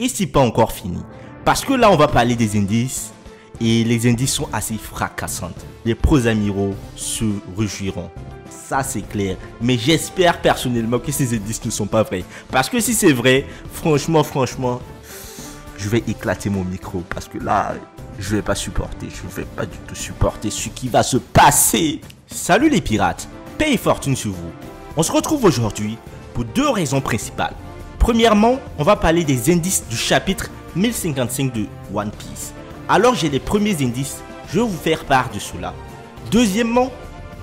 Et c'est pas encore fini. Parce que là, on va parler des indices. Et les indices sont assez fracassants. Les pros amiraux se réjouiront. Ça, c'est clair. Mais j'espère personnellement que ces indices ne sont pas vrais. Parce que si c'est vrai, franchement, je vais éclater mon micro. Parce que là, je vais pas supporter. Je vais pas du tout supporter ce qui va se passer. Salut les pirates. Paix et fortune sur vous. On se retrouve aujourd'hui pour deux raisons principales. Premièrement, on va parler des indices du chapitre 1055 de One Piece. Alors j'ai les premiers indices, je vais vous faire part de cela. Deuxièmement,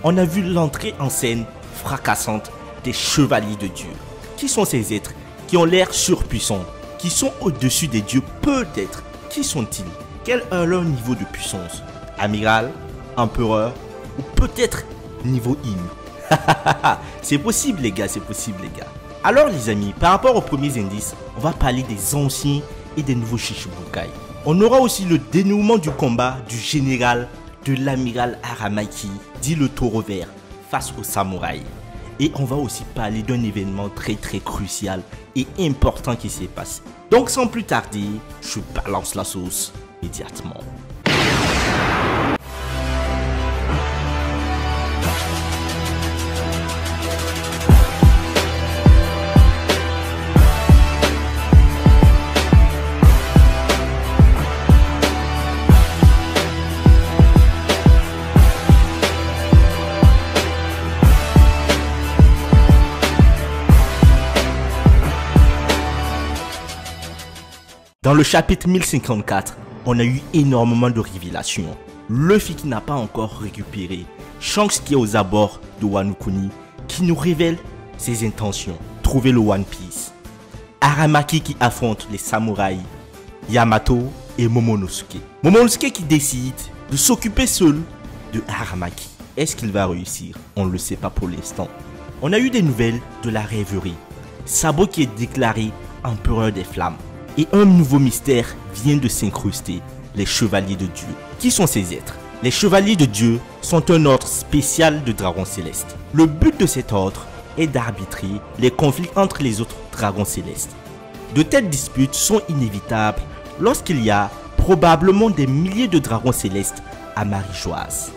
on a vu l'entrée en scène fracassante des chevaliers de Dieu. Qui sont ces êtres qui ont l'air surpuissants, qui sont au-dessus des dieux peut-être? Qui sont-ils? Quel est leur niveau de puissance? Amiral, empereur ou peut-être niveau hymne? C'est possible les gars, c'est possible les gars. Alors les amis, par rapport aux premiers indices, on va parler des anciens et des nouveaux Shichibukai. On aura aussi le dénouement du combat du général de l'amiral Aramaki, dit le taureau vert, face aux samouraïs. Et on va aussi parler d'un événement très crucial et important qui s'est passé. Donc sans plus tarder, je balance la sauce immédiatement. Dans le chapitre 1054, on a eu énormément de révélations. Luffy qui n'a pas encore récupéré, Shanks qui est aux abords de Wano Kuni qui nous révèle ses intentions, trouver le One Piece. Aramaki qui affronte les samouraïs, Yamato et Momonosuke. Momonosuke qui décide de s'occuper seul de Aramaki. Est-ce qu'il va réussir? On ne le sait pas pour l'instant. On a eu des nouvelles de la rêverie. Sabo qui est déclaré empereur des flammes. Et un nouveau mystère vient de s'incruster, les chevaliers de Dieu. Qui sont ces êtres? Les chevaliers de Dieu sont un ordre spécial de dragons célestes. Le but de cet ordre est d'arbitrer les conflits entre les autres dragons célestes. De telles disputes sont inévitables lorsqu'il y a probablement des milliers de dragons célestes à Marijoise.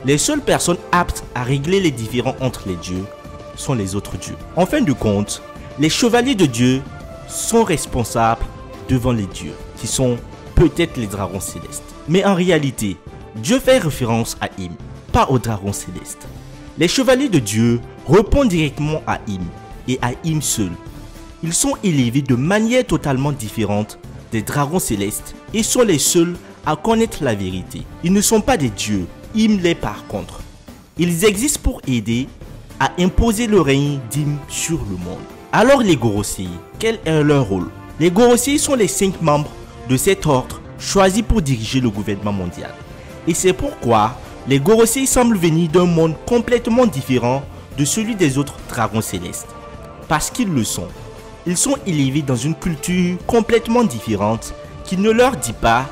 Les seules personnes aptes à régler les différends entre les dieux sont les autres dieux. En fin de compte, les chevaliers de Dieu sont responsables devant les dieux, qui sont peut-être les dragons célestes. Mais en réalité, Dieu fait référence à Im, pas aux dragons célestes. Les chevaliers de Dieu répondent directement à Im, et à Im seul. Ils sont élevés de manière totalement différente des dragons célestes, et sont les seuls à connaître la vérité. Ils ne sont pas des dieux, Im l'est par contre. Ils existent pour aider à imposer le règne d'Im sur le monde. Alors les Gorosei, quel est leur rôle? Les Gorosei sont les 5 membres de cet ordre choisis pour diriger le gouvernement mondial. Et c'est pourquoi les Gorosei semblent venir d'un monde complètement différent de celui des autres dragons célestes. Parce qu'ils le sont. Ils sont élevés dans une culture complètement différente qui ne leur dit pas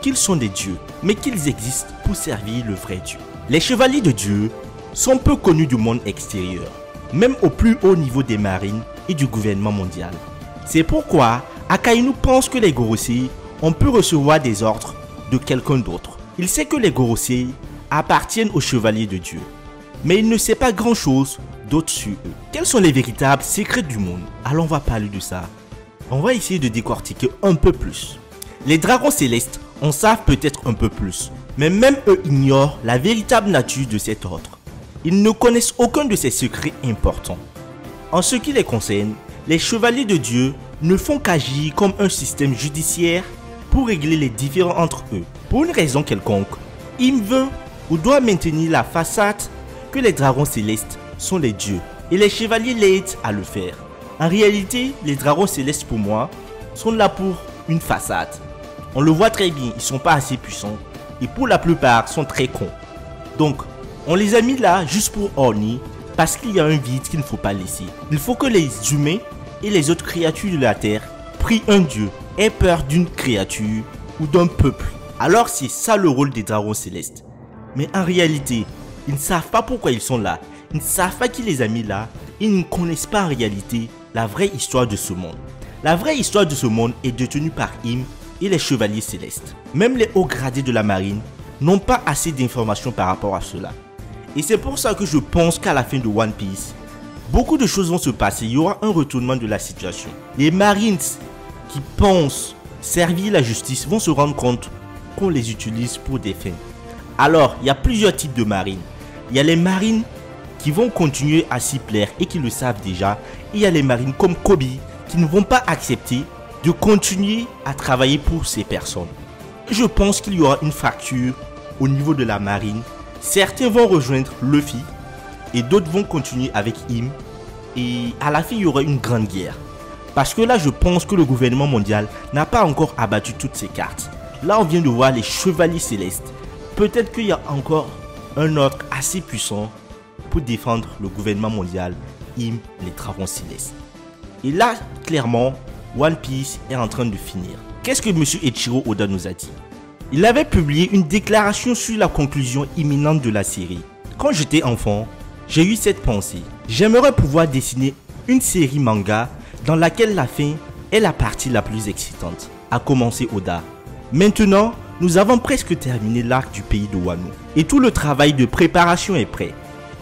qu'ils sont des dieux, mais qu'ils existent pour servir le vrai Dieu. Les chevaliers de Dieu sont peu connus du monde extérieur, même au plus haut niveau des marines et du gouvernement mondial. C'est pourquoi Akainu pense que les Gorosei ont pu recevoir des ordres de quelqu'un d'autre. Il sait que les Gorosei appartiennent aux chevaliers de Dieu, mais il ne sait pas grand chose d'autre sur eux. Quels sont les véritables secrets du monde? Alors on va parler de ça. On va essayer de décortiquer un peu plus. Les dragons célestes en savent peut-être un peu plus, mais même eux ignorent la véritable nature de cet ordre. Ils ne connaissent aucun de ces secrets importants. En ce qui les concerne, les chevaliers de Dieu ne font qu'agir comme un système judiciaire pour régler les différends entre eux. Pour une raison quelconque, il veut ou doit maintenir la façade que les dragons célestes sont les dieux et les chevaliers l'aident à le faire. En réalité, les dragons célestes pour moi sont là pour une façade. On le voit très bien, ils sont pas assez puissants et pour la plupart sont très cons. Donc, on les a mis là juste pour orner parce qu'il y a un vide qu'il ne faut pas laisser. Il faut que les humains et les autres créatures de la terre prient un dieu, aient peur d'une créature ou d'un peuple. Alors c'est ça le rôle des dragons célestes. Mais en réalité, ils ne savent pas pourquoi ils sont là. Ils ne savent pas qui les a mis là. Ils ne connaissent pas en réalité la vraie histoire de ce monde. La vraie histoire de ce monde est détenue par Im et les Chevaliers Célestes. Même les hauts gradés de la marine n'ont pas assez d'informations par rapport à cela. Et c'est pour ça que je pense qu'à la fin de One Piece, beaucoup de choses vont se passer, il y aura un retournement de la situation. Les Marines qui pensent servir la justice vont se rendre compte qu'on les utilise pour des fins. Alors, il y a plusieurs types de marines. Il y a les marines qui vont continuer à s'y plaire et qui le savent déjà. Et il y a les marines comme Kobe qui ne vont pas accepter de continuer à travailler pour ces personnes. Je pense qu'il y aura une fracture au niveau de la marine. Certains vont rejoindre Luffy et d'autres vont continuer avec Im. Et à la fin, il y aura une grande guerre. Parce que là, je pense que le gouvernement mondial n'a pas encore abattu toutes ses cartes. Là, on vient de voir les Chevaliers Célestes. Peut-être qu'il y a encore un autre assez puissant pour défendre le gouvernement mondial, Im, les Dragons Célestes. Et là, clairement, One Piece est en train de finir. Qu'est-ce que M. Eiichiro Oda nous a dit? Il avait publié une déclaration sur la conclusion imminente de la série. Quand j'étais enfant, j'ai eu cette pensée. J'aimerais pouvoir dessiner une série manga dans laquelle la fin est la partie la plus excitante, a commencé Oda. Maintenant, nous avons presque terminé l'arc du pays de Wano et tout le travail de préparation est prêt.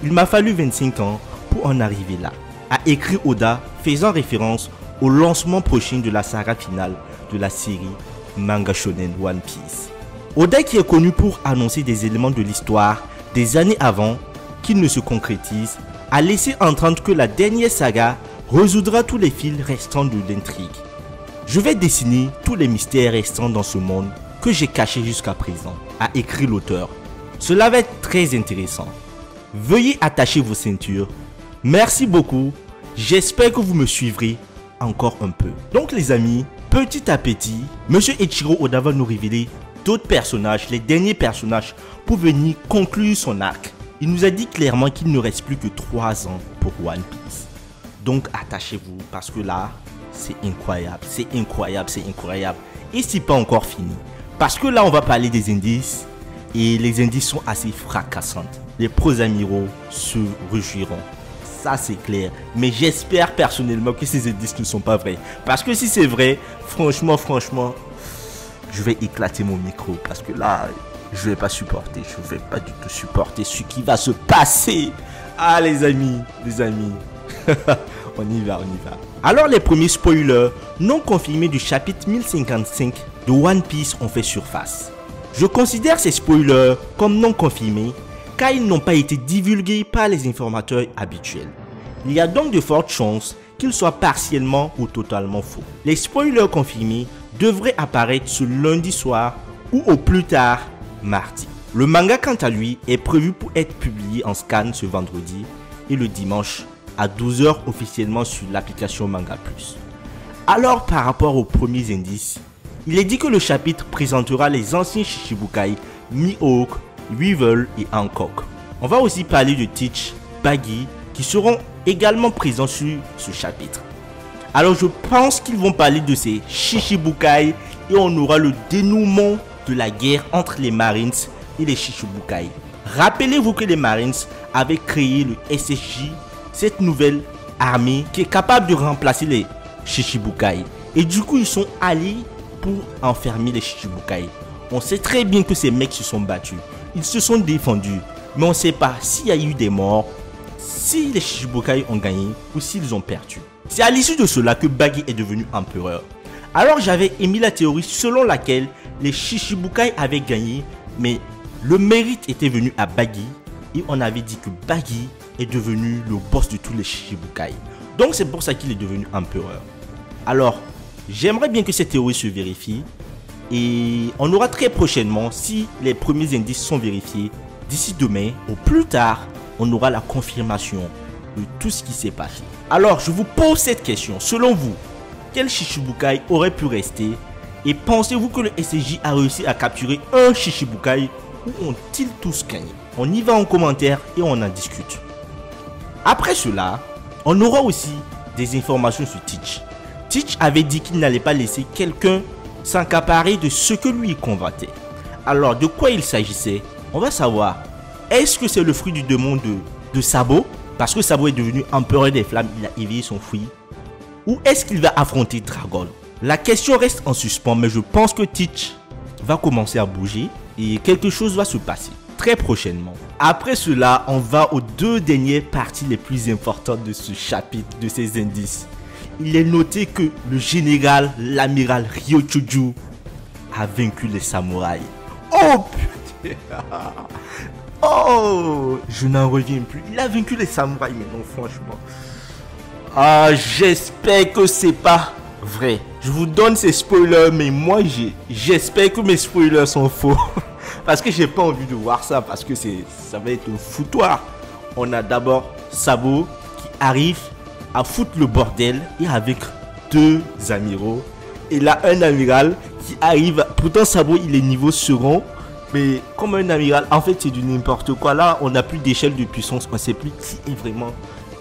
Il m'a fallu 25 ans pour en arriver là, a écrit Oda, faisant référence au lancement prochain de la saga finale de la série Manga Shonen One Piece. Oda, qui est connu pour annoncer des éléments de l'histoire des années avant qui ne se concrétisent, a laissé entendre que la dernière saga résoudra tous les fils restants de l'intrigue. Je vais dessiner tous les mystères restants dans ce monde que j'ai caché jusqu'à présent, a écrit l'auteur. Cela va être très intéressant. Veuillez attacher vos ceintures. Merci beaucoup. J'espère que vous me suivrez encore un peu. Donc les amis, petit à petit, M. Eiichiro Oda va nous révéler d'autres personnages, les derniers personnages, pour venir conclure son arc. Il nous a dit clairement qu'il ne reste plus que 3 ans pour One Piece. Donc attachez-vous parce que là, c'est incroyable, c'est incroyable, c'est incroyable. Et c'est pas encore fini. Parce que là, on va parler des indices. Et les indices sont assez fracassants. Les pros amiraux se réjouiront. Ça, c'est clair. Mais j'espère personnellement que ces indices ne sont pas vrais. Parce que si c'est vrai, franchement, je vais éclater mon micro. Parce que là, je vais pas supporter. Je vais pas du tout supporter ce qui va se passer. Ah, les amis. On y va. Alors, les premiers spoilers non confirmés du chapitre 1055 de One Piece ont fait surface. Je considère ces spoilers comme non confirmés car ils n'ont pas été divulgués par les informateurs habituels. Il y a donc de fortes chances qu'ils soient partiellement ou totalement faux. Les spoilers confirmés devraient apparaître ce lundi soir ou au plus tard mardi. Le manga quant à lui est prévu pour être publié en scan ce vendredi et le dimanche à 12 h officiellement sur l'application Manga Plus. Alors par rapport aux premiers indices, il est dit que le chapitre présentera les anciens Shichibukai, Mihawk, Weevil et Hancock. On va aussi parler de Teach, Baggy qui seront également présents sur ce chapitre. Alors je pense qu'ils vont parler de ces Shichibukai et on aura le dénouement de la guerre entre les Marines et les Shichibukai. Rappelez-vous que les Marines avaient créé le SSJ, cette nouvelle armée qui est capable de remplacer les Shichibukai. Et du coup ils sont allés pour enfermer les Shichibukai. On sait très bien que ces mecs se sont battus. Ils se sont défendus. Mais on ne sait pas s'il y a eu des morts, si les Shichibukai ont gagné ou s'ils ont perdu. C'est à l'issue de cela que Baggy est devenu empereur. Alors j'avais émis la théorie selon laquelle les Shichibukai avaient gagné, mais le mérite était venu à Baggy et on avait dit que Baggy est devenu le boss de tous les Shichibukai. Donc c'est pour ça qu'il est devenu empereur. Alors, j'aimerais bien que cette théorie se vérifie et on aura très prochainement, si les premiers indices sont vérifiés, d'ici demain au plus tard, on aura la confirmation de tout ce qui s'est passé. Alors, je vous pose cette question. Selon vous, quel Shichibukai aurait pu rester et pensez-vous que le SSJ a réussi à capturer un Shichibukai ou ont-ils tous gagné? On y va en commentaire et on en discute. Après cela, on aura aussi des informations sur Teach. Teach avait dit qu'il n'allait pas laisser quelqu'un s'accaparer de ce que lui convoitait. Alors, de quoi il s'agissait? On va savoir. Est-ce que c'est le fruit du démon de Sabo? Parce que Sabo est devenu empereur des flammes, il a éveillé son fruit. ou est-ce qu'il va affronter Dragon? La question reste en suspens, mais je pense que Teach va commencer à bouger et quelque chose va se passer très prochainement. Après cela, on va aux deux dernières parties les plus importantes de ce chapitre, de ces indices. Il est noté que le général, l'amiral Ryochuju, a vaincu les samouraïs. Oh putain! Oh! Je n'en reviens plus. Il a vaincu les samouraïs, mais non, franchement. Ah, j'espère que c'est pas vrai. Je vous donne ces spoilers, mais moi, j'espère que mes spoilers sont faux. Parce que j'ai pas envie de voir ça, parce que ça va être un foutoir. On a d'abord Sabo qui arrive à foutre le bordel et avec deux amiraux. Et là, un amiral qui arrive. Pourtant, Sabo, il est niveau second. Mais comme un amiral, en fait, c'est du n'importe quoi. Là, on n'a plus d'échelle de puissance. On ne sait plus qui est vraiment.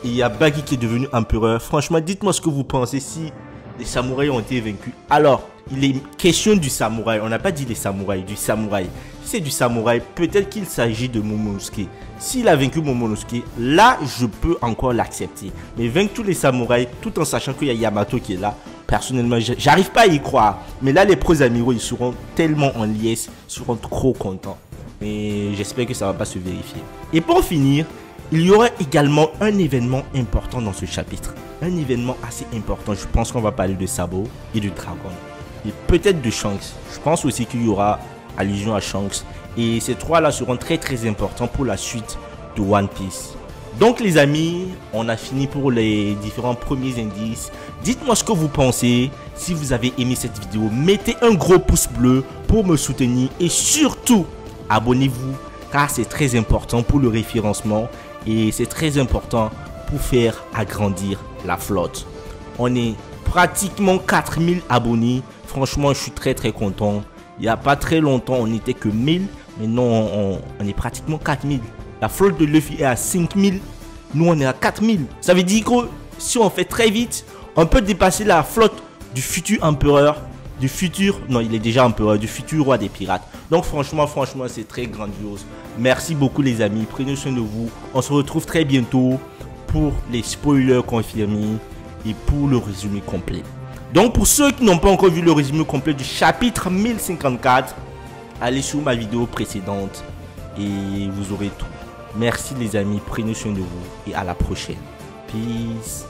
Et il y a Bagi qui est devenu empereur. Franchement, dites-moi ce que vous pensez si les samouraïs ont été vaincus. Alors, il est question du samouraï. On n'a pas dit les samouraïs, du samouraï. Si c'est du samouraï, peut-être qu'il s'agit de Momonosuke. S'il a vaincu Momonosuke, là, je peux encore l'accepter. Mais vaincre tous les samouraïs, tout en sachant qu'il y a Yamato qui est là, personnellement, j'arrive pas à y croire. Mais là, les pros amiraux, ils seront tellement en liesse, ils seront trop contents. Mais j'espère que ça va pas se vérifier. Et pour finir, il y aura également un événement important dans ce chapitre. Un événement assez important. Je pense qu'on va parler de Sabo et de Dragon. Et peut-être de Shanks. Je pense aussi qu'il y aura allusion à Shanks. Et ces trois-là seront très importants pour la suite de One Piece. Donc les amis, on a fini pour les différents premiers indices. Dites-moi ce que vous pensez. Si vous avez aimé cette vidéo, mettez un gros pouce bleu pour me soutenir. Et surtout, abonnez-vous car c'est très important pour le référencement. Et c'est très important pour faire agrandir la flotte. On est pratiquement 4000 abonnés. Franchement, je suis très content. Il n'y a pas très longtemps, on n'était que 1000. Mais non, on est pratiquement 4000. La flotte de Luffy est à 5000. Nous, on est à 4000. Ça veut dire que si on fait très vite, on peut dépasser la flotte du futur empereur. Du futur, non, il est déjà empereur, du futur roi des pirates. Donc franchement, c'est très grandiose. Merci beaucoup les amis. Prenez soin de vous. On se retrouve très bientôt pour les spoilers confirmés et pour le résumé complet. Donc pour ceux qui n'ont pas encore vu le résumé complet du chapitre 1054, allez sur ma vidéo précédente et vous aurez tout. Merci les amis, prenez soin de vous et à la prochaine. Peace.